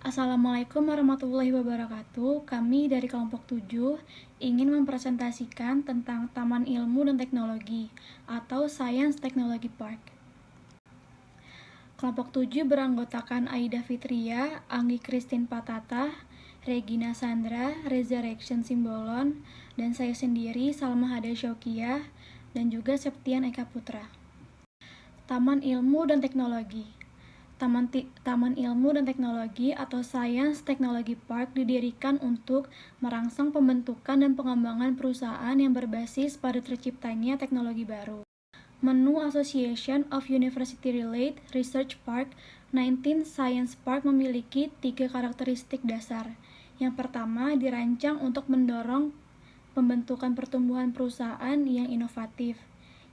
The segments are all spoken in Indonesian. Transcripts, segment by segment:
Assalamualaikum warahmatullahi wabarakatuh. Kami dari kelompok 7 ingin mempresentasikan tentang Taman Ilmu dan Teknologi atau Science Technology Park. Kelompok 7 beranggotakan Aida Fitria, Anggi Christine Patata, Regina Sandra, Resurrection Simbolon, dan saya sendiri Salma Hada Syaukiah, dan juga Septian Eka Putra. Taman Ilmu dan Teknologi. Taman Ilmu dan Teknologi atau Science Technology Park didirikan untuk merangsang pembentukan dan pengembangan perusahaan yang berbasis pada terciptanya teknologi baru. Menu Association of University-Related Research Park 19 Science Park memiliki 3 karakteristik dasar. Yang pertama, dirancang untuk mendorong pembentukan pertumbuhan perusahaan yang inovatif.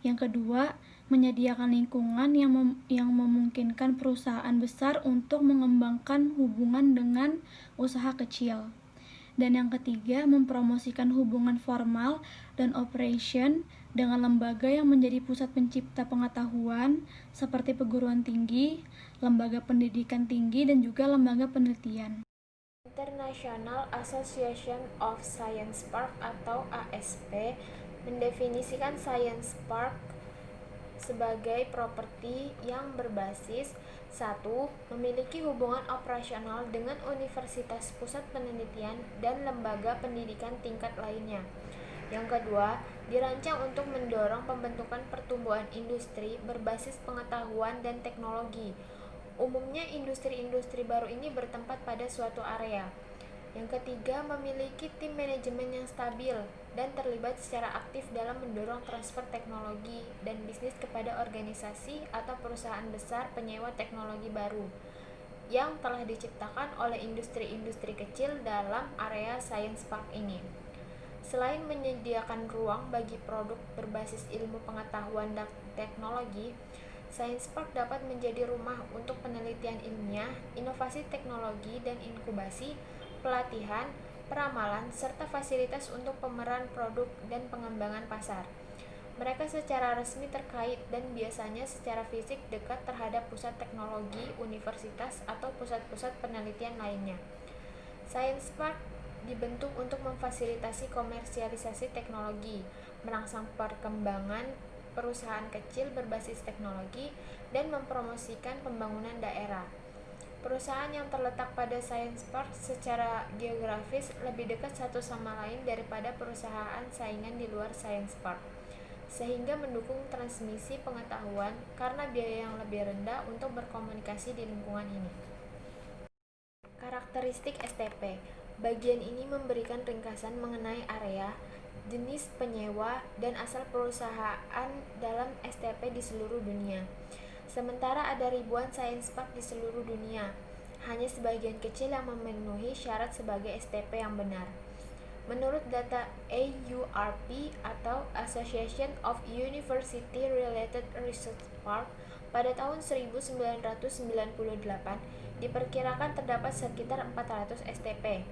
Yang kedua, menyediakan lingkungan yang memungkinkan perusahaan besar untuk mengembangkan hubungan dengan usaha kecil. Dan yang ketiga, mempromosikan hubungan formal dan operation dengan lembaga yang menjadi pusat pencipta pengetahuan seperti perguruan tinggi, lembaga pendidikan tinggi, dan juga lembaga penelitian. International Association of Science Park atau ASP mendefinisikan Science Park sebagai properti yang berbasis 1. Memiliki hubungan operasional dengan universitas, pusat penelitian, dan lembaga pendidikan tingkat lainnya. Yang kedua, dirancang untuk mendorong pembentukan pertumbuhan industri berbasis pengetahuan dan teknologi. Umumnya industri-industri baru ini bertempat pada suatu area. Yang ketiga, memiliki tim manajemen yang stabil dan terlibat secara aktif dalam mendorong transfer teknologi dan bisnis kepada organisasi atau perusahaan besar penyewa teknologi baru yang telah diciptakan oleh industri-industri kecil dalam area Science Park ini. Selain menyediakan ruang bagi produk berbasis ilmu pengetahuan dan teknologi, Science Park dapat menjadi rumah untuk penelitian ilmiah, inovasi teknologi dan inkubasi, pelatihan, peramalan, serta fasilitas untuk pemeran produk dan pengembangan pasar. Mereka secara resmi terkait dan biasanya secara fisik dekat terhadap pusat teknologi, universitas, atau pusat-pusat penelitian lainnya. Science Park dibentuk untuk memfasilitasi komersialisasi teknologi, merangsang perkembangan perusahaan kecil berbasis teknologi, dan mempromosikan pembangunan daerah. Perusahaan yang terletak pada Science Park secara geografis lebih dekat satu sama lain daripada perusahaan saingan di luar Science Park, sehingga mendukung transmisi pengetahuan karena biaya yang lebih rendah untuk berkomunikasi di lingkungan ini. Karakteristik STP. Bagian ini memberikan ringkasan mengenai area, jenis penyewa, dan asal perusahaan dalam STP di seluruh dunia. Sementara ada ribuan Science Park di seluruh dunia, hanya sebagian kecil yang memenuhi syarat sebagai STP yang benar. Menurut data AURP atau Association of University Related Research Park, pada tahun 1998 diperkirakan terdapat sekitar 400 STP.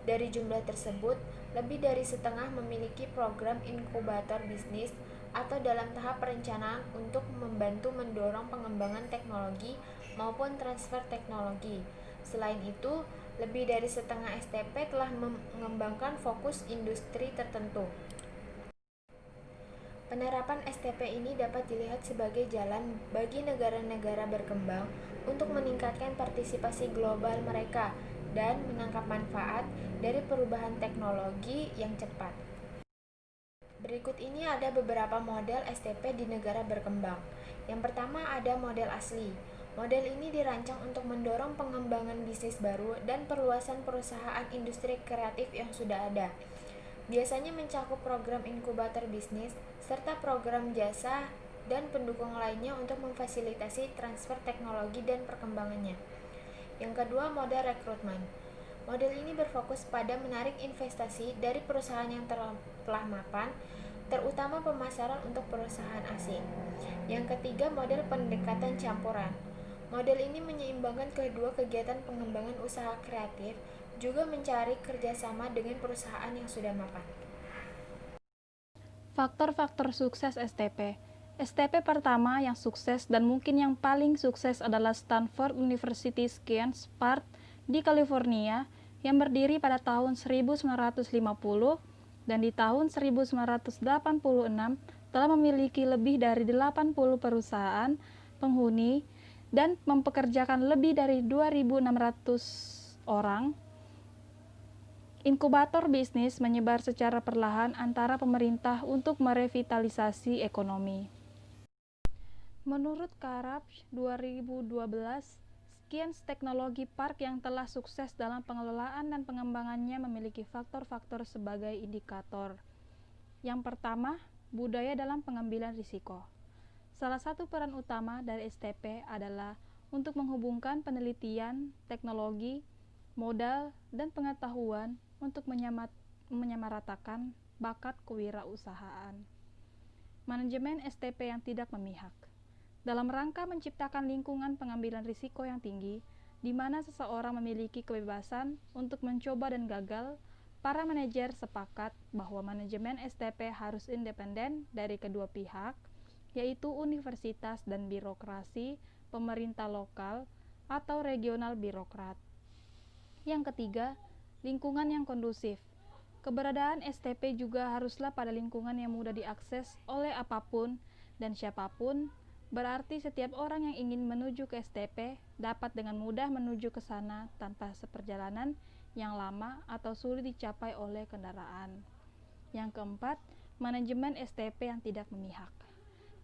Dari jumlah tersebut, lebih dari setengah memiliki program inkubator bisnis atau dalam tahap perencanaan untuk membantu mendorong pengembangan teknologi maupun transfer teknologi. Selain itu, lebih dari setengah STP telah mengembangkan fokus industri tertentu. Penerapan STP ini dapat dilihat sebagai jalan bagi negara-negara berkembang untuk meningkatkan partisipasi global mereka dan menangkap manfaat dari perubahan teknologi yang cepat. Berikut ini ada beberapa model STP di negara berkembang. Yang pertama ada model asli. Model ini dirancang untuk mendorong pengembangan bisnis baru dan perluasan perusahaan industri kreatif yang sudah ada. Biasanya mencakup program inkubator bisnis, serta program jasa dan pendukung lainnya untuk memfasilitasi transfer teknologi dan perkembangannya. Yang kedua, model rekrutmen. Model ini berfokus pada menarik investasi dari perusahaan yang telah mapan, terutama pemasaran untuk perusahaan asing. Yang ketiga, model pendekatan campuran. Model ini menyeimbangkan kedua kegiatan pengembangan usaha kreatif, juga mencari kerjasama dengan perusahaan yang sudah mapan. Faktor-faktor sukses STP. STP pertama yang sukses dan mungkin yang paling sukses adalah Stanford University Science Park di California yang berdiri pada tahun 1950 dan di tahun 1986 telah memiliki lebih dari 80 perusahaan penghuni dan mempekerjakan lebih dari 2.600 orang. Inkubator bisnis menyebar secara perlahan antara pemerintah untuk merevitalisasi ekonomi. Menurut Karpf 2012, sekian teknologi park yang telah sukses dalam pengelolaan dan pengembangannya memiliki faktor-faktor sebagai indikator. Yang pertama, budaya dalam pengambilan risiko. Salah satu peran utama dari STP adalah untuk menghubungkan penelitian, teknologi, modal, dan pengetahuan untuk menyamaratakan bakat kewirausahaan. Manajemen STP yang tidak memihak. Dalam rangka menciptakan lingkungan pengambilan risiko yang tinggi, di mana seseorang memiliki kebebasan untuk mencoba dan gagal, para manajer sepakat bahwa manajemen STP harus independen dari kedua pihak, yaitu universitas dan birokrasi, pemerintah lokal, atau regional birokrat. Yang ketiga, lingkungan yang kondusif. Keberadaan STP juga haruslah pada lingkungan yang mudah diakses oleh apapun dan siapapun, berarti setiap orang yang ingin menuju ke STP dapat dengan mudah menuju ke sana tanpa seperjalanan yang lama atau sulit dicapai oleh kendaraan. Yang keempat, manajemen STP yang tidak memihak.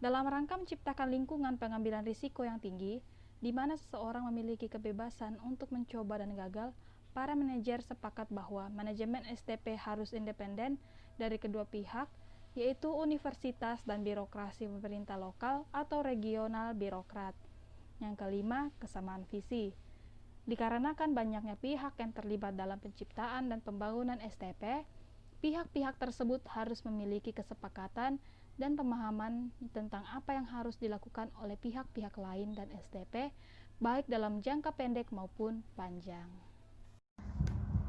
Dalam rangka menciptakan lingkungan pengambilan risiko yang tinggi, di mana seseorang memiliki kebebasan untuk mencoba dan gagal, para manajer sepakat bahwa manajemen STP harus independen dari kedua pihak, yaitu universitas dan birokrasi pemerintah lokal atau regional birokrat. Yang kelima, kesamaan visi. Dikarenakan banyaknya pihak yang terlibat dalam penciptaan dan pembangunan STP, pihak-pihak tersebut harus memiliki kesepakatan dan pemahaman tentang apa yang harus dilakukan oleh pihak-pihak lain dan STP, baik dalam jangka pendek maupun panjang.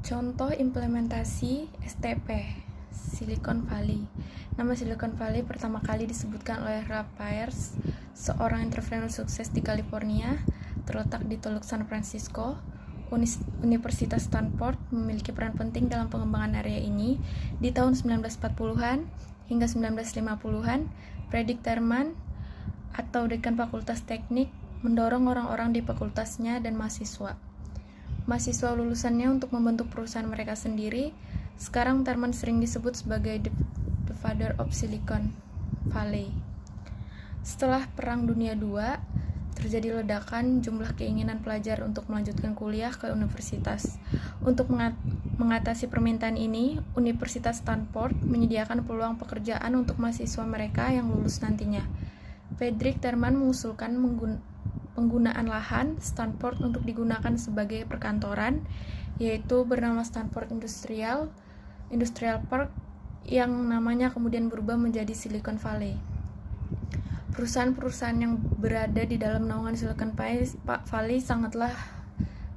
Contoh implementasi STP, Silicon Valley. Nama Silicon Valley pertama kali disebutkan oleh Ralph Pearce, seorang entrepreneur sukses di California, terletak di Teluk San Francisco. Universitas Stanford memiliki peran penting dalam pengembangan area ini. Di tahun 1940-an hingga 1950-an, Frederick Terman atau dekan Fakultas Teknik mendorong orang-orang di fakultasnya dan mahasiswa lulusannya untuk membentuk perusahaan mereka sendiri. Sekarang Terman sering disebut sebagai the father of Silicon Valley. Setelah Perang Dunia II, terjadi ledakan jumlah keinginan pelajar untuk melanjutkan kuliah ke universitas. Untuk mengatasi permintaan ini, Universitas Stanford menyediakan peluang pekerjaan untuk mahasiswa mereka yang lulus nantinya. Frederick Terman mengusulkan penggunaan lahan Stanford untuk digunakan sebagai perkantoran, yaitu bernama Stanford Industrial Park, yang namanya kemudian berubah menjadi Silicon Valley. Perusahaan-perusahaan yang berada di dalam naungan Silicon Valley sangatlah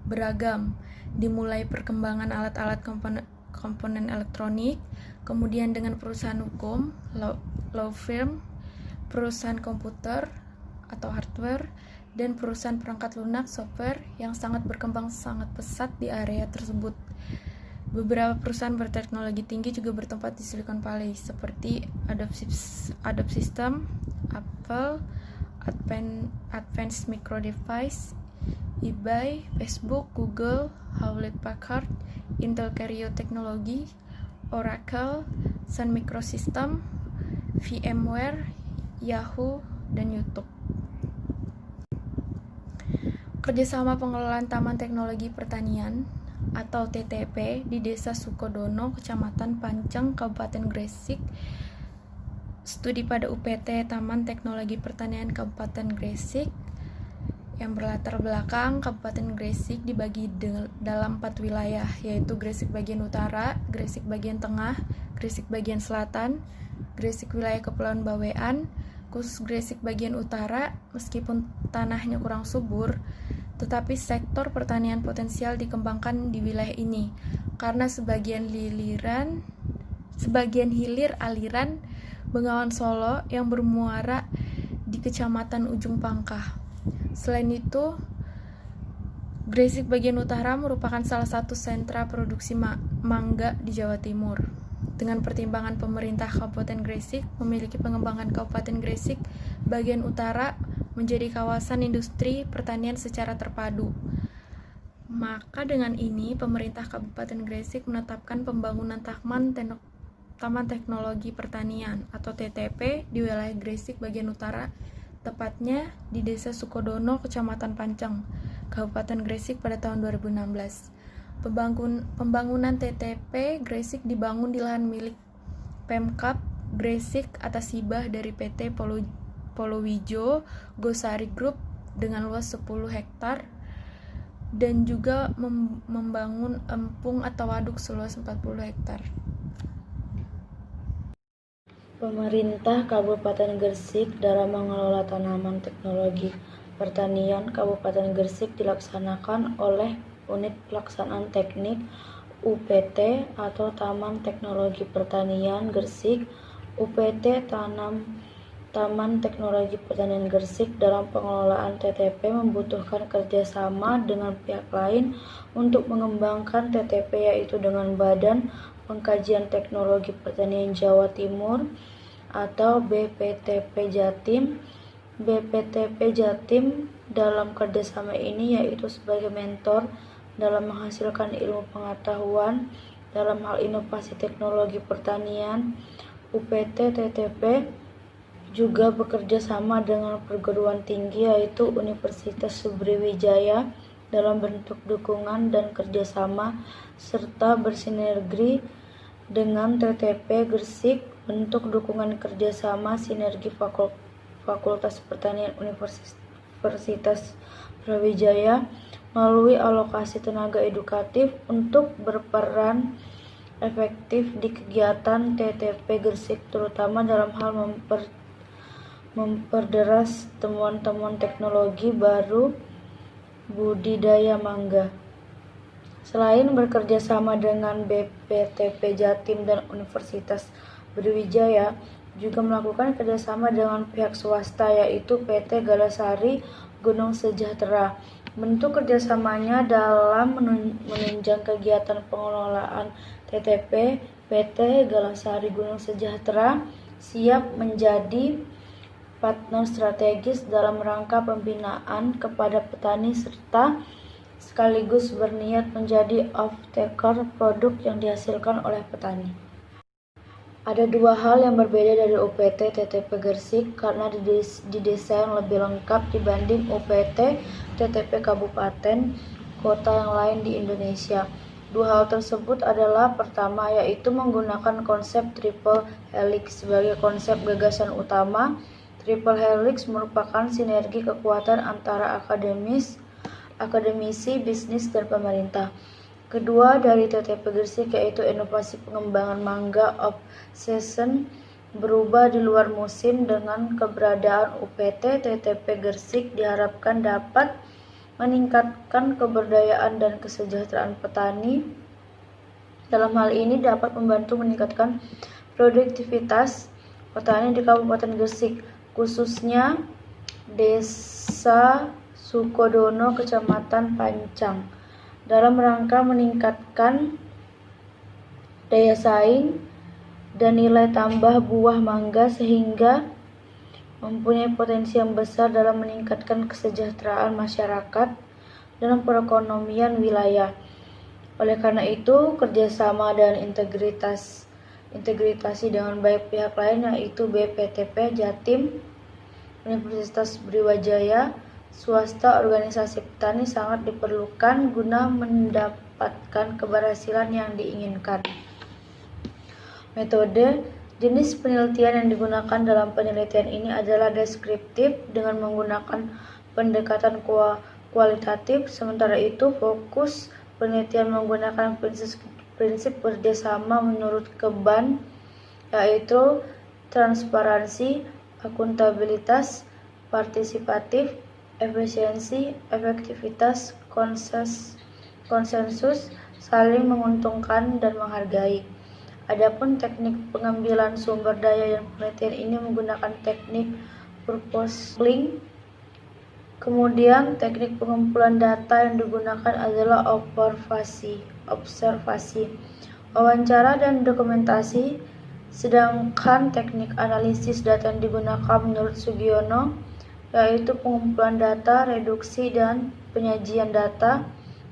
beragam, dimulai perkembangan alat-alat komponen elektronik, kemudian dengan perusahaan hukum, law firm, perusahaan komputer atau hardware, dan perusahaan perangkat lunak software yang sangat berkembang sangat pesat di area tersebut. Beberapa perusahaan berteknologi tinggi juga bertempat di Silicon Valley, seperti Adobe System, Apple, Advanced Micro Device, eBay, Facebook, Google, Hewlett Packard, Intel Creo Technology, Oracle, Sun Microsystem, VMware, Yahoo, dan YouTube. Kerjasama pengelolaan Taman Teknologi Pertanian atau TTP di Desa Sukodono, Kecamatan Panceng, Kabupaten Gresik. Studi pada UPT Taman Teknologi Pertanian Kabupaten Gresik yang berlatar belakang Kabupaten Gresik dibagi dalam 4 wilayah, yaitu Gresik bagian utara, Gresik bagian tengah, Gresik bagian selatan, Gresik wilayah Kepulauan Bawean. Khusus Gresik bagian utara, meskipun tanahnya kurang subur, tetapi sektor pertanian potensial dikembangkan di wilayah ini karena sebagian hilir aliran Bengawan Solo yang bermuara di Kecamatan Ujung Pangkah. Selain itu, Gresik bagian utara merupakan salah satu sentra produksi mangga di Jawa Timur. Dengan pertimbangan pemerintah Kabupaten Gresik memiliki pengembangan Kabupaten Gresik bagian utara menjadi kawasan industri pertanian secara terpadu. Maka dengan ini pemerintah Kabupaten Gresik menetapkan pembangunan Taman Teknologi Pertanian atau TTP di wilayah Gresik bagian utara, tepatnya di Desa Sukodono, Kecamatan Panceng, Kabupaten Gresik pada tahun 2016. Pembangunan TTP Gresik dibangun di lahan milik Pemkab Gresik atas hibah dari PT Polowijo Gosari Group dengan luas 10 hektar dan juga membangun empung atau waduk seluas 40 hektar. Pemerintah Kabupaten Gresik dalam mengelola tanaman teknologi pertanian Kabupaten Gresik dilaksanakan oleh Unit Pelaksanaan Teknik UPT atau Taman Teknologi Pertanian Gresik. UPT Taman Teknologi Pertanian Gresik dalam pengelolaan TTP membutuhkan kerjasama dengan pihak lain untuk mengembangkan TTP, yaitu dengan Badan Pengkajian Teknologi Pertanian Jawa Timur atau BPTP Jatim. BPTP Jatim dalam kerjasama ini yaitu sebagai mentor dalam menghasilkan ilmu pengetahuan dalam hal inovasi teknologi pertanian. UPT TTP juga bekerja sama dengan perguruan tinggi yaitu Universitas Sriwijaya dalam bentuk dukungan dan kerjasama serta bersinergi dengan TTP Gresik. Bentuk dukungan kerjasama sinergi Fakultas Pertanian Universitas Sriwijaya melalui alokasi tenaga edukatif untuk berperan efektif di kegiatan TTP Gresik, terutama dalam hal memperderas temuan-temuan teknologi baru budidaya mangga. Selain bekerja sama dengan BPTP Jatim dan Universitas Sriwijaya, juga melakukan kerjasama dengan pihak swasta yaitu PT Galasari Gunung Sejahtera. Bentuk kerjasamanya dalam menunjang kegiatan pengelolaan TTP, PT Galasari Gunung Sejahtera siap menjadi partner strategis dalam rangka pembinaan kepada petani serta sekaligus berniat menjadi off-taker produk yang dihasilkan oleh petani. Ada dua hal yang berbeda dari UPT TTP Gresik karena didesain lebih lengkap dibanding UPT TTP Kabupaten Kota yang lain di Indonesia. Dua hal tersebut adalah pertama yaitu menggunakan konsep triple helix sebagai konsep gagasan utama. Triple helix merupakan sinergi kekuatan antara akademisi, bisnis, dan pemerintah. Kedua dari TTP Gresik yaitu inovasi pengembangan mangga off season berubah di luar musim. Dengan keberadaan UPT TTP Gresik diharapkan dapat meningkatkan keberdayaan dan kesejahteraan petani. Dalam hal ini dapat membantu meningkatkan produktivitas petani di Kabupaten Gresik, khususnya Desa Sukodono, Kecamatan Pancang, dalam rangka meningkatkan daya saing dan nilai tambah buah mangga sehingga mempunyai potensi yang besar dalam meningkatkan kesejahteraan masyarakat dalam perekonomian wilayah. Oleh karena itu, kerjasama dan integrasi dengan baik pihak lain yaitu BPTP Jatim, Universitas Sriwijaya, swasta, organisasi petani sangat diperlukan guna mendapatkan keberhasilan yang diinginkan. Metode jenis penelitian yang digunakan dalam penelitian ini adalah deskriptif dengan menggunakan pendekatan kualitatif, sementara itu fokus penelitian menggunakan prinsip kerjasama menurut Keban, yaitu transparansi, akuntabilitas, partisipatif, efisiensi, efektivitas, konsensus, saling menguntungkan, dan menghargai. Adapun teknik pengambilan sumber daya yang penelitian ini menggunakan teknik purpose link Kemudian, teknik pengumpulan data yang digunakan adalah observasi, wawancara, dan dokumentasi, sedangkan teknik analisis data yang digunakan menurut Sugiono yaitu pengumpulan data, reduksi dan penyajian data,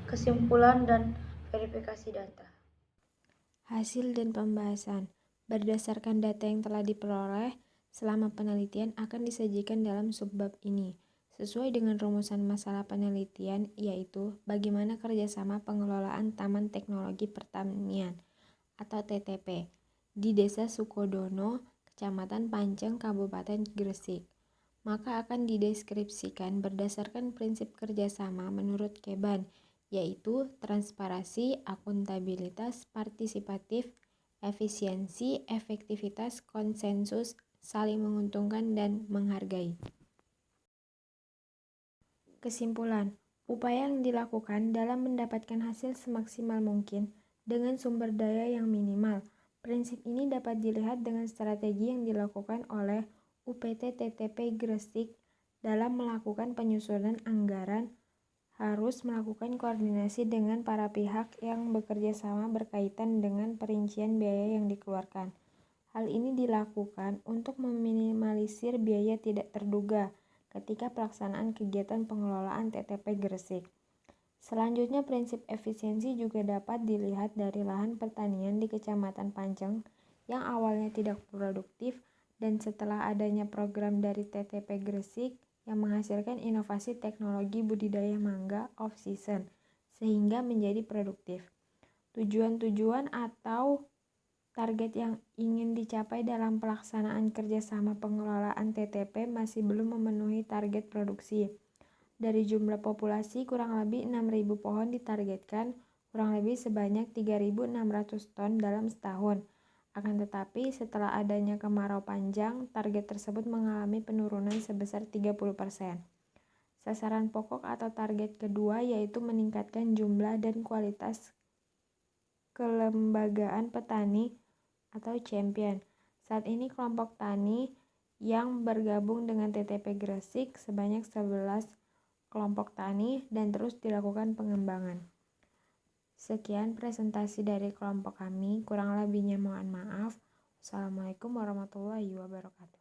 kesimpulan dan verifikasi data. Hasil dan pembahasan. Berdasarkan data yang telah diperoleh selama penelitian akan disajikan dalam subbab ini, sesuai dengan rumusan masalah penelitian, yaitu bagaimana kerjasama pengelolaan Taman Teknologi Pertanian atau TTP di Desa Sukodono, Kecamatan Panceng, Kabupaten Gresik. Maka akan dideskripsikan berdasarkan prinsip kerjasama menurut Keban, yaitu transparansi, akuntabilitas, partisipatif, efisiensi, efektivitas, konsensus, saling menguntungkan, dan menghargai. Kesimpulan, upaya yang dilakukan dalam mendapatkan hasil semaksimal mungkin dengan sumber daya yang minimal. Prinsip ini dapat dilihat dengan strategi yang dilakukan oleh UPT TTP Gresik dalam melakukan penyusunan anggaran, harus melakukan koordinasi dengan para pihak yang bekerja sama berkaitan dengan perincian biaya yang dikeluarkan. Hal ini dilakukan untuk meminimalisir biaya tidak terduga ketika pelaksanaan kegiatan pengelolaan TTP Gresik. Selanjutnya, prinsip efisiensi juga dapat dilihat dari lahan pertanian di Kecamatan Panceng yang awalnya tidak produktif dan setelah adanya program dari TTP Gresik yang menghasilkan inovasi teknologi budidaya mangga off-season sehingga menjadi produktif. Tujuan-tujuan atau target yang ingin dicapai dalam pelaksanaan kerjasama pengelolaan TTP masih belum memenuhi target produksi. Dari jumlah populasi kurang lebih 6.000 pohon ditargetkan kurang lebih sebanyak 3.600 ton dalam setahun. Akan tetapi setelah adanya kemarau panjang, target tersebut mengalami penurunan sebesar 30%. Sasaran pokok atau target kedua yaitu meningkatkan jumlah dan kualitas kelembagaan petani atau champion. Saat ini kelompok tani yang bergabung dengan TTP Gresik sebanyak 11 kelompok tani dan terus dilakukan pengembangan. Sekian presentasi dari kelompok kami, kurang lebihnya mohon maaf. Wassalamualaikum warahmatullahi wabarakatuh.